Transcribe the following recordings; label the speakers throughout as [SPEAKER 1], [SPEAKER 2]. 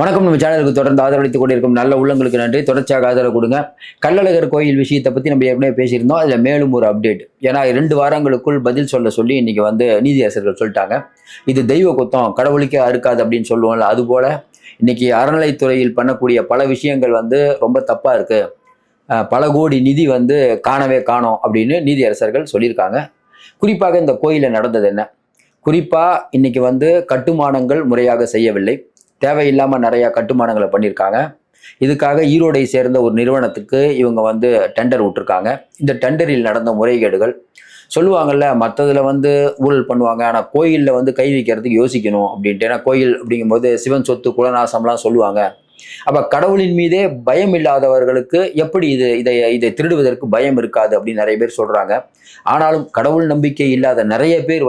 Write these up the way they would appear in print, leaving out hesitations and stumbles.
[SPEAKER 1] வணக்கம். நம்ம சேனலுக்கு தொடர்ந்து ஆதரவளித்துக் கொண்டிருக்கும் நல்ல உள்ளங்களுக்கு நன்றி. தொடர்ச்சியாக ஆதரவு கொடுங்க. கள்ளழகர் கோயில் விஷயத்தை பற்றி நம்ம ஏற்கனவே பேசியிருந்தோம். அதில் மேலும் ஒரு அப்டேட். ஏன்னா 2 வாரங்களுக்குள் பதில் சொல்லி இன்னைக்கு நீதியரசர்கள் சொல்லிட்டாங்க. இது தெய்வ குத்தம், கடவுளுக்கே அறுக்காது அப்படின்னு சொல்லுவோம்ல, அதுபோல இன்னைக்கு அறநிலைத்துறையில் பண்ணக்கூடிய பல விஷயங்கள் ரொம்ப தப்பா இருக்கு. பல கோடி நிதி காணவே காணோம் அப்படின்னு நீதியரசர்கள் சொல்லியிருக்காங்க. குறிப்பாக இந்த கோயிலில் நடந்தது என்ன? குறிப்பா இன்னைக்கு கட்டுமானங்கள் முறையாக செய்யவில்லை. தேவையில்லாமல் நிறையா கட்டுமானங்களை பண்ணியிருக்காங்க. இதுக்காக ஈரோடை சேர்ந்த ஒரு நிறுவனத்துக்கு இவங்க டெண்டர் விட்டுருக்காங்க. இந்த டெண்டரில் நடந்த முறைகேடுகள் சொல்லுவாங்கல்ல, மற்றதில் ஊழல் பண்ணுவாங்க, ஆனால் கோயிலில் கை வைக்கிறதுக்கு யோசிக்கணும் அப்படின்ட்டு. ஏன்னா கோயில் அப்படிங்கும்போது சிவன் சொத்து குலநாசம்லாம் சொல்லுவாங்க. அப்போ கடவுளின் மீதே பயம் இல்லாதவர்களுக்கு எப்படி இதை திருடுவதற்கு பயம் இருக்காது அப்படின்னு நிறைய பேர் சொல்கிறாங்க. ஆனாலும் கடவுள் நம்பிக்கை இல்லாத நிறைய பேர்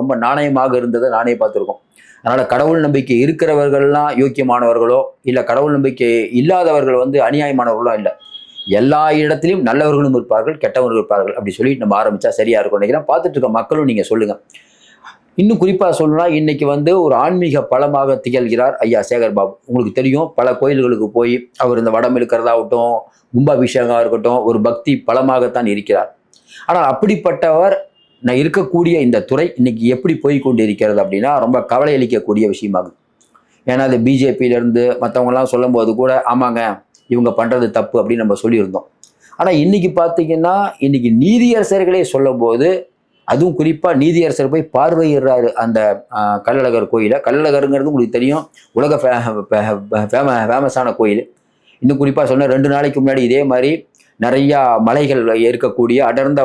[SPEAKER 1] ரொம்ப நாணயமாக இருந்ததை நானே பார்த்துருக்கோம். அதனால் கடவுள் நம்பிக்கை இருக்கிறவர்கள்லாம் யோக்கியமானவர்களோ இல்லை கடவுள் நம்பிக்கை இல்லாதவர்கள் அநியாயமானவர்களோ இல்லை. எல்லா இடத்துலையும் நல்லவர்களும் இருப்பார்கள், கெட்டவர்களும் இருப்பார்கள். அப்படி சொல்லிட்டு நம்ம ஆரம்பித்தா சரியாக இருக்கும் நினைக்கிறேன். பார்த்துட்டு இருக்க மக்களும் நீங்கள் சொல்லுங்கள். இன்னும் குறிப்பாக சொல்லணும்னா இன்னைக்கு ஒரு ஆன்மீக பலமாக திகழ்கிறார் ஐயா சேகர் பாபு. உங்களுக்கு தெரியும், பல கோயில்களுக்கு போய் அவர் இந்த வடம் இருக்கிறதாகட்டும், கும்பாபிஷேகம் இருக்கட்டும், ஒரு பக்தி பலமாகத்தான் இருக்கிறார். ஆனால் அப்படிப்பட்டவர் நான் இருக்கக்கூடிய இந்த துறை இன்னைக்கு எப்படி போய் கொண்டு இருக்கிறது அப்படின்னா ரொம்ப கவலை அளிக்கக்கூடிய விஷயமாகுது. ஏன்னா அது பிஜேபியிலேருந்து மற்றவங்கலாம் சொல்லும் போது கூட ஆமாங்க இவங்க பண்ணுறது தப்பு அப்படின்னு நம்ம சொல்லியிருந்தோம். ஆனால் இன்னைக்கு பார்த்தீங்கன்னா இன்னைக்கு நீதியரசர்களே சொல்லும் போது, அதுவும் குறிப்பாக நீதியரசர் போய் பார்வையிடுறாரு அந்த கள்ளழகர் கோயிலை. கள்ளழகருங்கிறது உங்களுக்கு தெரியும், உலக ஃபேமஸான கோயில். இன்னும் குறிப்பாக சொன்ன 2 நாளைக்கு முன்னாடி இதே மாதிரி நிறையா மலைகள் இருக்கக்கூடிய அடர்ந்த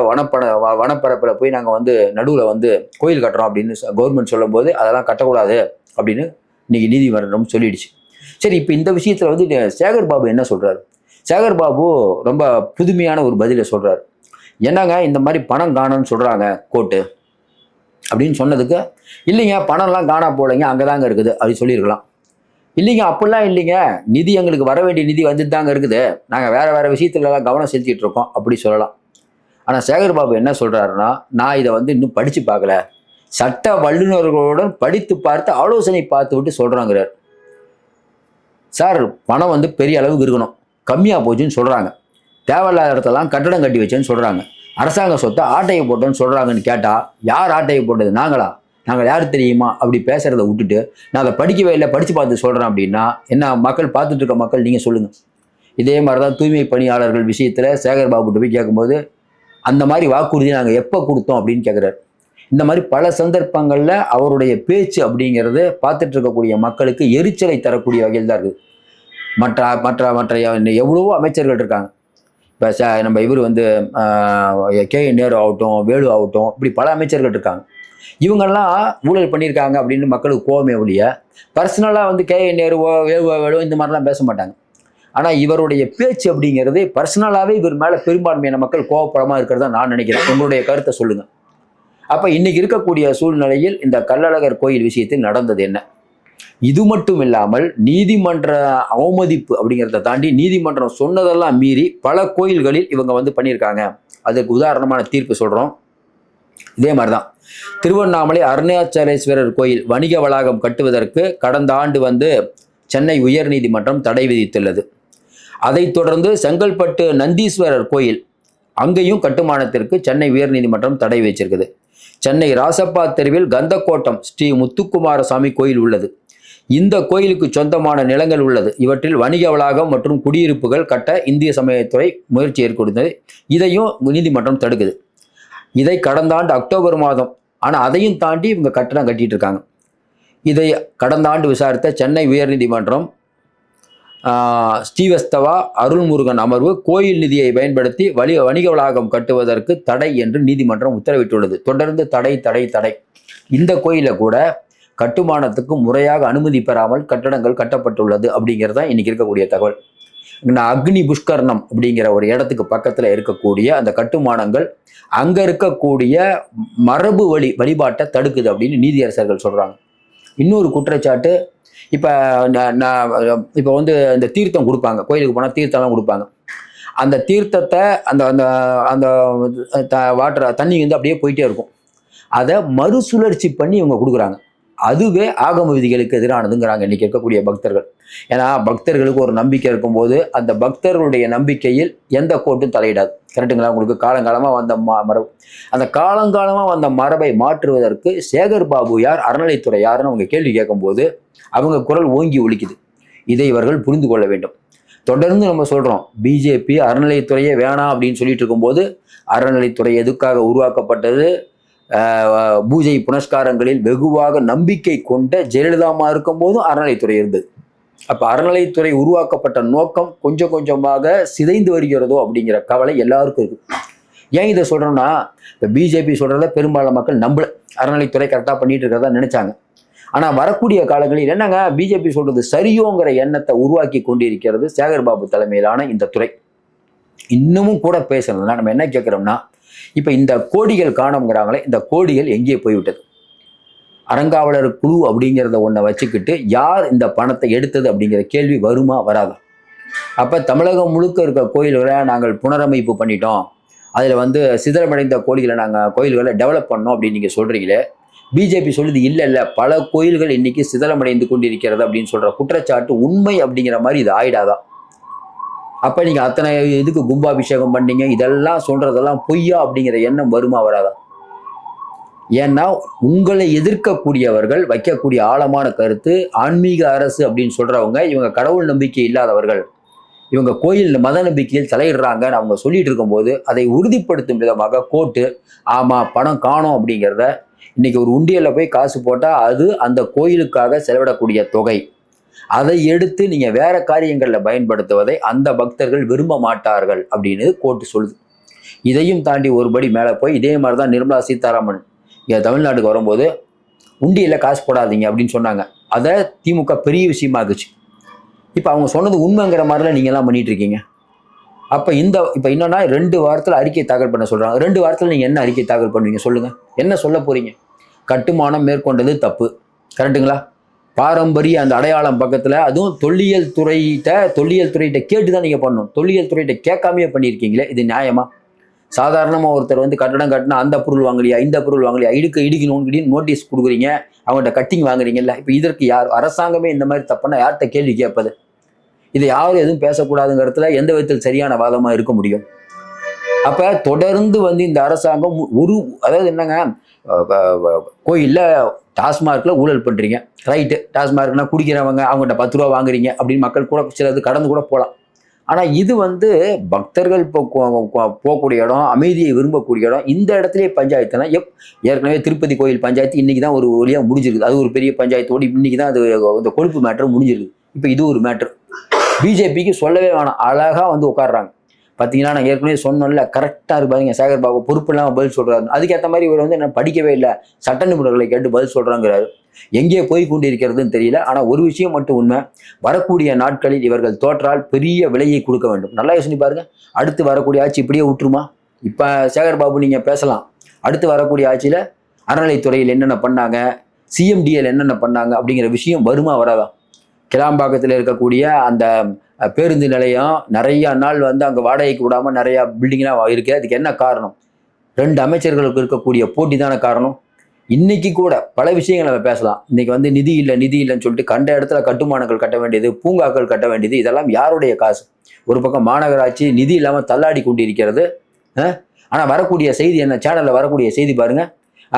[SPEAKER 1] வனப்பரப்பில் போய் நாங்கள் நடுவில் கோயில் கட்டுறோம் அப்படின்னு கவர்மெண்ட் சொல்லும் போது அதெல்லாம் கட்டக்கூடாது அப்படின்னு இன்னைக்கு நீதிமன்றம் சொல்லிடுச்சு. சரி, இப்போ இந்த விஷயத்தில் சேகர் பாபு என்ன சொல்கிறாரு? சேகர் பாபு ரொம்ப புதுமையான ஒரு பதிலை சொல்கிறார். என்னங்க இந்த மாதிரி பணம் காணும்னு சொல்கிறாங்க கோர்ட்டு அப்படின்னு சொன்னதுக்கு, இல்லைங்க பணம்லாம் காணா போலைங்க, அங்கே தாங்க இருக்குது அப்படின்னு சொல்லியிருக்கலாம். இல்லைங்க அப்படிலாம் இல்லைங்க, நிதி எங்களுக்கு வர வேண்டிய நிதி வந்துட்டு தாங்க இருக்குது, நாங்கள் வேறு விஷயத்துலலாம் கவனம் செலுத்திட்டு இருக்கோம் அப்படி சொல்லலாம். ஆனால் சேகர் பாபு என்ன சொல்கிறாருன்னா, நான் இதை இன்னும் படித்து பார்க்கல, சட்ட வல்லுநர்களுடன் படித்து பார்த்து ஆலோசனை பார்த்து விட்டு சொல்கிறாங்கிறார். சார் பணம் பெரிய அளவுக்கு இருக்கணும், கம்மியாக போச்சுன்னு சொல்கிறாங்க. தேவையில்லாத இடத்தெல்லாம் கட்டடம் கட்டி வச்சேன்னு சொல்கிறாங்க. அரசாங்க சொத்தை ஆட்டையை போட்டோன்னு சொல்கிறாங்கன்னு கேட்டால், யார் ஆட்டையை போட்டது? நாங்கள் யார் தெரியுமா? அப்படி பேசுகிறத விட்டுட்டு நான் அதை படிக்கவே இல்லை, படித்து பார்த்து சொல்கிறேன் அப்படின்னா என்ன? மக்கள் பார்த்துட்டு இருக்க மக்கள் நீங்கள் சொல்லுங்கள். இதே மாதிரி தான் தூய்மை பணியாளர்கள் விஷயத்தில் சேகர் பாபுட்டு போய் கேட்கும்போது, அந்த மாதிரி வாக்குறுதி நாங்கள் எப்போ கொடுத்தோம் அப்படின்னு கேட்குறாரு. இந்த மாதிரி பல சந்தர்ப்பங்களில் அவருடைய பேச்சு அப்படிங்கிறது பார்த்துட்டு இருக்கக்கூடிய மக்களுக்கு எரிச்சலை தரக்கூடிய வகையில் தான் இருக்குது. மற்ற மற்ற மற்ற எவ்வளவோ அமைச்சர்கள் இருக்காங்க. இப்போ நம்ம இவர் கே நேரு ஆகட்டும், வேலு ஆகட்டும், இப்படி பல அமைச்சர்கள் இருக்காங்க. இவங்கெல்லாம் ஊழல் பண்ணியிருக்காங்க அப்படின்னு மக்களுக்கு கோவமே ஒழிய பர்சனலாக கே நேருவோ வேலுவோ இந்த மாதிரிலாம் பேச மாட்டாங்க. ஆனால் இவருடைய பேச்சு அப்படிங்கிறது பர்சனலாகவே இவர் மேலே பெரும்பான்மையான மக்கள் கோவப்படமாக இருக்கிறதா நான் நினைக்கிறேன். உங்களுடைய கருத்தை சொல்லுங்கள். அப்போ இன்னைக்கு இருக்கக்கூடிய சூழ்நிலையில் இந்த கள்ளழகர் கோயில் விஷயத்தில் நடந்தது என்ன? இது மட்டும் இல்லாமல் நீதிமன்ற அவமதிப்பு அப்படிங்கிறத தாண்டி நீதிமன்றம் சொன்னதெல்லாம் மீறி பல கோயில்களில் இவங்க பண்ணியிருக்காங்க. அதுக்கு உதாரணமான தீர்ப்பு சொல்கிறோம். இதே மாதிரி தான் திருவண்ணாமலை அருணாச்சலேஸ்வரர் கோயில் வணிக வளாகம் கட்டுவதற்கு கடந்த ஆண்டு சென்னை உயர்நீதிமன்றம் தடை விதித்துள்ளது. அதைத் தொடர்ந்து செங்கல்பட்டு நந்தீஸ்வரர் கோயில், அங்கேயும் கட்டுமானத்திற்கு சென்னை உயர்நீதிமன்றம் தடை வச்சிருக்குது. சென்னை ராசப்பா தெருவில் கந்தக்கோட்டம் ஸ்ரீ முத்துக்குமாரசாமி கோயில் உள்ளது. இந்த கோயிலுக்கு சொந்தமான நிலங்கள் உள்ளது. இவற்றில் வணிக வளாகம் மற்றும் குடியிருப்புகள் கட்ட இந்திய சமயத்துறை முயற்சி ஏற்படுத்தது. இதையும் நீதிமன்றம் தடுக்குது. இதை கடந்த ஆண்டு அக்டோபர் மாதம், ஆனால் அதையும் தாண்டி இவங்க கட்டடம் கட்டிட்டு இருக்காங்க. இதை கடந்த ஆண்டு விசாரித்த சென்னை உயர்நீதிமன்றம் ஸ்ரீவஸ்தவா அருள்முருகன் அமர்வு கோயில் நிதியை பயன்படுத்தி வணிக வளாகம் கட்டுவதற்கு தடை என்று நீதிமன்றம் உத்தரவிட்டுள்ளது. தொடர்ந்து தடை. இந்த கோயிலில் கூட கட்டுமானத்துக்கு முறையாக அனுமதி பெறாமல் கட்டடங்கள் கட்டப்பட்டுள்ளது அப்படிங்கிறது தான் இன்னைக்கு இருக்கக்கூடிய தகவல். அக்னி புஷ்கரணம் அப்படிங்கிற ஒரு இடத்துக்கு பக்கத்தில் இருக்கக்கூடிய அந்த கட்டுமானங்கள் அங்கே இருக்கக்கூடிய மரபு வழிபாட்டை தடுக்குது அப்படின்னு நீதியரசர்கள் சொல்கிறாங்க. இன்னொரு குற்றச்சாட்டு, இப்போ இந்த தீர்த்தம் கொடுப்பாங்க, கோயிலுக்கு போனால் தீர்த்தம்லாம் கொடுப்பாங்க. அந்த தீர்த்தத்தை அந்த அந்த அந்த வாட்டர் தண்ணி அப்படியே போயிட்டே இருக்கும். அதை மறுசுழற்சி பண்ணி இவங்க கொடுக்குறாங்க. அதுவே ஆகம விதிகளுக்கு எதிரானதுங்கிறாங்க இன்னைக்கு இருக்கக்கூடிய பக்தர்கள். ஏன்னா பக்தர்களுக்கு ஒரு நம்பிக்கை இருக்கும்போது அந்த பக்தர்களுடைய நம்பிக்கையில் எந்த கோர்ட்டும் தலையிடாது. கரெக்டுங்களா? உங்களுக்கு காலங்காலமாக வந்த மரபு, அந்த காலங்காலமாக வந்த மரபை மாற்றுவதற்கு சேகர் பாபு யார், அறநிலைத்துறை யாருன்னு அவங்க கேள்வி கேட்கும்போது அவங்க குரல் ஓங்கி ஒலிக்குது. இதை இவர்கள் புரிந்து கொள்ள வேண்டும். தொடர்ந்து நம்ம சொல்றோம், பிஜேபி அறநிலைத்துறையே வேணாம் அப்படின்னு சொல்லிட்டு இருக்கும்போது அறநிலைத்துறை எதுக்காக உருவாக்கப்பட்டது? பூஜை புனஸ்காரங்களில் வெகுவாக நம்பிக்கை கொண்ட ஜெயலலிதாமா இருக்கும் போதும் அறநிலைத்துறை இருந்தது. அப்ப அறநிலைத்துறை உருவாக்கப்பட்ட நோக்கம் கொஞ்சம் கொஞ்சமாக சிதைந்து வருகிறதோ அப்படிங்கிற கவலை எல்லாருக்கும் இருக்கு. ஏன் இதை சொல்றோம்னா, இப்ப பிஜேபி சொல்றத பெரும்பாலான மக்கள் நம்பல, அறநிலைத்துறை கரெக்டா பண்ணிட்டு இருக்கிறதா நினைச்சாங்க. ஆனா வரக்கூடிய காலங்களில் என்னங்க, பிஜேபி சொல்றது சரியோங்கிற எண்ணத்தை உருவாக்கி கொண்டிருக்கிறது சேகர் பாபு தலைமையிலான இந்த துறை. இன்னமும் கூட பேசணும்னா நம்ம என்ன கேட்கிறோம்னா, இப்ப இந்த கோடிகள் காணோங்கிறாங்களே, இந்த கோடிகள் எங்கே போய்விட்டது? அறங்காவலர் குழு அப்படிங்கிறத ஒன்றை வச்சுக்கிட்டு யார் இந்த பணத்தை எடுத்தது அப்படிங்கிற கேள்வி வருமா வராதா? அப்ப தமிழகம் முழுக்க இருக்க கோயில்களை நாங்கள் புனரமைப்பு பண்ணிட்டோம், அதுல சிதறமடைந்த கோயில்களை டெவலப் பண்ணோம் அப்படின்னு நீங்க சொல்றீங்களே, பிஜேபி சொல்லுது இல்ல இல்ல பல கோயில்கள் இன்னைக்கு சிதறமடைந்து கொண்டிருக்கிறது அப்படின்னு சொல்ற குற்றச்சாட்டு உண்மை அப்படிங்கிற மாதிரி இது ஆயிடாதா? அப்ப நீங்க அத்தனை இதுக்கு கும்பாபிஷேகம் பண்ணீங்க, இதெல்லாம் சொல்றதெல்லாம் பொய்யா அப்படிங்கிற எண்ணம் வருமா வராதா? ஏன்னா உங்களை எதிர்க்கக்கூடியவர்கள் வைக்கக்கூடிய ஆழமான கருத்து, ஆன்மீக அரசு அப்படின்னு சொல்றவங்க இவங்க கடவுள் நம்பிக்கை இல்லாதவர்கள், இவங்க கோயில் மத நம்பிக்கையில் தலையிடுறாங்கன்னு அவங்க சொல்லிட்டு இருக்கும்போது அதை உறுதிப்படுத்தும் விதமாக கோர்ட்டு ஆமா பணம் காணோம் அப்படிங்கிறத, இன்னைக்கு ஒரு உண்டியல்ல போய் காசு போட்டா அது அந்த கோயிலுக்காக செலவிடக்கூடிய தொகை, அதை எடுத்து நீங்க வேற காரியங்கள்ல பயன்படுத்துவதை அந்த பக்தர்கள் விரும்ப மாட்டார்கள் அப்படின்னு கோர்ட்டு சொல்லுது. இதையும் தாண்டி ஒருபடி மேல போய் இதே மாதிரிதான் நிர்மலா சீதாராமன் இங்க தமிழ்நாட்டுக்கு வரும்போது உண்டியல்ல காசு போடாதீங்க அப்படின்னு சொன்னாங்க. அதை திமுக பெரிய விஷயமாக்குச்சு. இப்ப அவங்க சொன்னது உண்மைங்கிற மாதிரிலாம் நீங்க எல்லாம் பண்ணிட்டு இருக்கீங்க. அப்ப இப்ப என்னன்னா 2 வாரத்துல அறிக்கை தாக்கல் பண்ண சொல்றாங்க. 2 வாரத்துல நீங்க என்ன அறிக்கை தாக்கல் பண்ணுவீங்க சொல்லுங்க? என்ன சொல்ல போறீங்க? கட்டுமானம் மேற்கொண்டது தப்பு, கரெக்டுங்களா? பாரம்பரிய அந்த அடையாளம் பக்கத்துல, அதுவும் தொல்லியல் துறையிட்ட கேட்டுதான் நீங்க பண்ணணும். தொல்லியல் துறையிட்ட கேட்காமையே பண்ணியிருக்கீங்களே, இது நியாயமா? சாதாரணமா ஒருத்தர் கட்டடம் கட்டினா அந்த பொருள் வாங்கலையா, இந்த பொருள் வாங்கலையா, இடிக்கணும் நோட்டீஸ் கொடுக்குறீங்க, அவங்கள்ட்ட கட்டிங் வாங்குறீங்கல்ல. இப்ப இதற்கு யார், அரசாங்கமே இந்த மாதிரி தப்புனா யார்கிட்ட கேள்வி கேட்பது? இதை யாரும் எதுவும் பேசக்கூடாதுங்கிறதுல எந்த விதத்தில் சரியான வாதமா இருக்க முடியும்? அப்ப தொடர்ந்து இந்த அரசாங்கம் அதாவது என்னங்க, கோயில்ல டாஸ்மார்க்ல ஊழல் பண்றீங்க, ரைட்டு. டாஸ்மார்க்னா குடிக்கிறவங்க, அவங்ககிட்ட 10 ரூபா வாங்குறீங்க அப்படின்னு மக்கள் கூட சிலது கடந்து கூட போகலாம். ஆனா இது பக்தர்கள் போகக்கூடிய இடம், அமைதியை விரும்பக்கூடிய இடம். இந்த இடத்துலயே பஞ்சாயத்துனா ஏற்கனவே திருப்பதி கோயில் பஞ்சாயத்து இன்னைக்குதான் ஒரு வழியா முடிஞ்சிருக்கு. அது ஒரு பெரிய பஞ்சாயத்தோடு இன்னைக்குதான் அது இந்த கொழுப்பு மேட்டர் முடிஞ்சிருக்கு. இப்ப இது ஒரு மேட்டர். பிஜேபிக்கு சொல்லவே வேணாம், அழகா உட்காடுறாங்க. பார்த்தீங்கன்னா நான் ஏற்கனவே சொன்னோம்ல, கரெக்டாக இருக்கு பாருங்க. சேகர் பாபு பொறுப்பு இல்லாமல் பதில் சொல்றாரு. அதுக்கேற்ற மாதிரி இவர் என்ன படிக்கவே இல்லை, சட்ட நிபுணர்களை கேட்டு பதில் சொல்றாங்கிறாரு. எங்கே போய் கொண்டிருக்கிறதுன்னு தெரியல. ஆனா ஒரு விஷயம் மட்டும் உண்மை, வரக்கூடிய நாட்களில் இவர்கள் தோற்றால் பெரிய விலையை கொடுக்க வேண்டும். நல்லா யோசிச்சு பாருங்க. அடுத்து வரக்கூடிய ஆட்சி இப்படியே விட்டுருமா? இப்ப சேகர் பாபு நீங்க பேசலாம், அடுத்து வரக்கூடிய ஆட்சியில அறநிலைத்துறையில் என்னென்ன பண்ணாங்க, சிஎம்டிஎல் என்னென்ன பண்ணாங்க அப்படிங்கிற விஷயம் வருமா வராதா? கிளாம்பாக்கத்தில் இருக்கக்கூடிய அந்த பேருந்து நிலையம் நிறைய நாள் அங்கே வாடகைக்கு விடாமல் நிறையா பில்டிங்லாம் இருக்கு. அதுக்கு என்ன காரணம்? 2 அமைச்சர்களுக்கு இருக்கக்கூடிய போட்டி தானே காரணம். இன்னைக்கு கூட பல விஷயங்கள் நம்ம பேசலாம். இன்னைக்கு நிதி இல்லைன்னு சொல்லிட்டு கண்ட இடத்துல கட்டுமானங்கள் கட்ட வேண்டியது, பூங்காக்கள் கட்ட வேண்டியது, இதெல்லாம் யாருடைய காசு? ஒரு பக்கம் மாநகராட்சி நிதி இல்லாமல் தள்ளாடி கொண்டிருக்கிறது. ஆனால் வரக்கூடிய செய்தி என்ன, சேனலில் வரக்கூடிய செய்தி பாருங்க.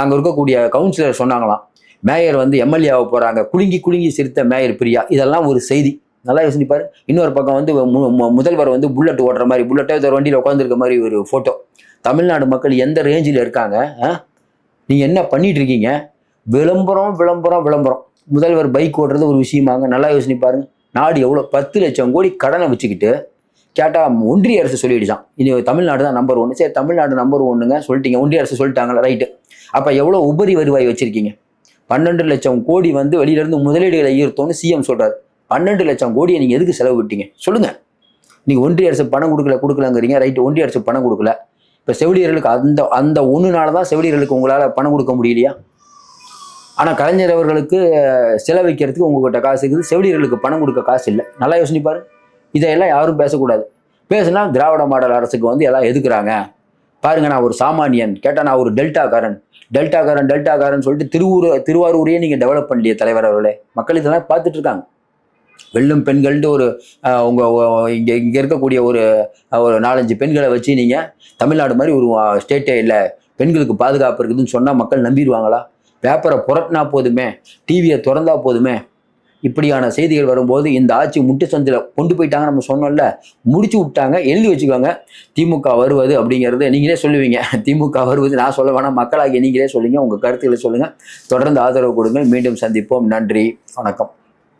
[SPEAKER 1] அங்கே இருக்கக்கூடிய கவுன்சிலர் சொன்னாங்களாம், மேயர் எம்எல்ஏவை போறாங்க, குலுங்கி சிரித்த மேயர் பிரியா. இதெல்லாம் ஒரு செய்தி. நல்லா யோசிப்பாரு. இன்னொரு பக்கம் முதல்வர் புல்லட் ஓட்டுற மாதிரி, புல்லட்டை வண்டியில் உட்காந்துருக்க மாதிரி ஒரு போட்டோ. தமிழ்நாடு மக்கள் எந்த ரேஞ்சில் இருக்காங்க? நீங்க என்ன பண்ணிட்டு இருக்கீங்க? விளம்பரம் விளம்பரம் விளம்பரம். முதல்வர் பைக் ஓட்டுறது ஒரு விஷயமாங்க. நல்லா யோசிச்சு பாருங்க. நாடு எவ்வளவு 10 லட்சம் கோடி கடனை வச்சுக்கிட்டு கேட்டா ஒன்றிய அரசு சொல்லிடுச்சான், இனி தமிழ்நாடு தான் நம்பர் 1. சரி, தமிழ்நாடு நம்பர் 1ங்க சொல்லிட்டீங்க, ஒன்றிய அரசு சொல்லிட்டாங்களா, ரைட்டு. அப்ப எவ்வளவு உபரி வருவாய் வச்சிருக்கீங்க? 12 லட்சம் கோடி வெளியில இருந்து முதலீடுகளை ஈர்த்தோன்னு சிஎம் சொல்றாரு. 12 லட்சம் கோடியை நீங்க எதுக்கு செலவு விட்டீங்க சொல்லுங்க? நீங்க ஒன்றிய அரசு பணம் கொடுக்கலங்கிறீங்க, ரைட்டு. ஒன்றிய அரசு பணம் கொடுக்கல. இப்ப செவிலியர்களுக்கு அந்த ஒண்ணுனாலதான் செவிலியர்களுக்கு உங்களால பணம் கொடுக்க முடியலையா? ஆனா கலைஞர் அவர்களுக்கு செலவைக்கிறதுக்கு உங்ககிட்ட காசு இருக்குது, செவிலியர்களுக்கு பணம் கொடுக்க காசு இல்லை. நல்லா யோசிச்சு பாரு. இதையெல்லாம் யாரும் பேசக்கூடாது. பேசுனா திராவிட மாடல் அரசுக்கு எல்லாம் எதுக்குறாங்க, பாருங்க, நான் ஒரு சாமானியன் கேட்டால் நான் ஒரு டெல்டாக்காரன் சொல்லிட்டு திருவாரூரையே நீங்கள் டெவலப் பண்ணலையே தலைவர் அவர்களே. மக்கள் இதெல்லாம் பார்த்துட்டு இருக்காங்க. வெள்ளும் பெண்கள்ட்டு ஒரு இங்கே இருக்கக்கூடிய ஒரு 4-5 பெண்களை வச்சு நீங்கள் தமிழ்நாடு மாதிரி ஒரு ஸ்டேட்டே இல்லை, பெண்களுக்கு பாதுகாப்பு இருக்குதுன்னு சொன்னால் மக்கள் நம்பிடுவாங்களா? பேப்பரை புரட்டினா போதுமே, டிவியை திறந்தா போதுமே, இப்படியான செய்திகள் வரும்போது இந்த ஆட்சி முட்டு சந்தில் கொண்டு போயிட்டாங்க. நம்ம சொன்னோம்ல, முடிச்சு விட்டாங்க. எழுதி வச்சுக்கோங்க, திமுக வருவது அப்படிங்கிறது நீங்களே சொல்லுவீங்க. திமுக வருவது நான் சொல்ல வேணாம், மக்களாகிய நீங்களே சொல்லுங்க, உங்கள் கருத்துக்களை சொல்லுங்கள். தொடர்ந்து ஆதரவு கொடுங்கள். மீண்டும் சந்திப்போம். நன்றி, வணக்கம்.